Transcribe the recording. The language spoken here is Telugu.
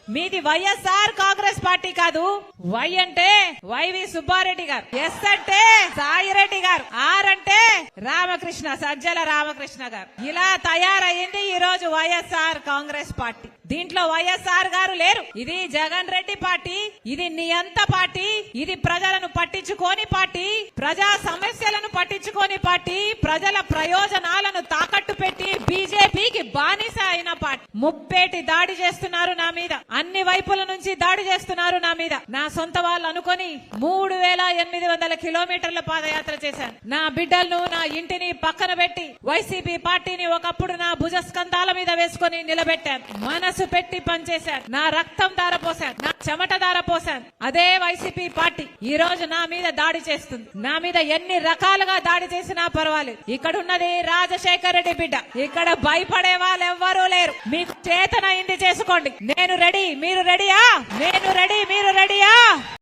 మీది వైఎస్ఆర్ కాంగ్రెస్ పార్టీ కాదు. వై అంటే వైవి సుబ్బారెడ్డి గారు, ఎస్ అంటే సాయిరెడ్డి గారు, ఆర్ అంటే రామకృష్ణ, సజ్జల రామకృష్ణ గారు. ఇలా తయారయ్యింది ఈ రోజు వైఎస్ఆర్ కాంగ్రెస్ పార్టీ. దీంట్లో వైఎస్ఆర్ గారు లేరు. ఇది జగన్ రెడ్డి పార్టీ, ఇది నియంత పార్టీ, ఇది ప్రజలను పట్టించుకోని పార్టీ, ప్రజా సమస్యలను పట్టించుకోని పార్టీ, ప్రజల ప్రయోజనాలను తాకట్టు పెట్టి బీజేపీకి బానిస అయిన పార్టీ. ముప్పేటి దాడి చేస్తున్నారు నా మీద, అన్ని వైపుల నుంచి దాడి చేస్తున్నారు నా మీద. నా సొంత వాళ్ళు అనుకొని 3800 కిలోమీటర్ల పాదయాత్ర చేశాను. నా బిడ్డలను, నా ఇంటిని పక్కన పెట్టి వైసీపీ పార్టీని ఒకప్పుడు నా భుజస్కంధాల మీద వేసుకొని నిలబెట్టాను. మనసు పెట్టి పనిచేశాను. నా రక్తం ధారపోశాను, నా చెమట ధారపోశాను. అదే వైసీపీ పార్టీ ఈ రోజు నా మీద దాడి చేస్తుంది. నా మీద ఎన్ని రకాలుగా దాడి చేసినా పర్వాలేదు. ఇక్కడ ఉన్నది రాజశేఖర రెడ్డి బిడ్డ. ఇక్కడ భయపడే వాళ్ళు ఎవ్వరూ లేరు. మీకు చేతనైంది చేసుకోండి. నేను రెడీ, మీరు రెడీయా? నేను రెడీ, మీరు రెడీయా?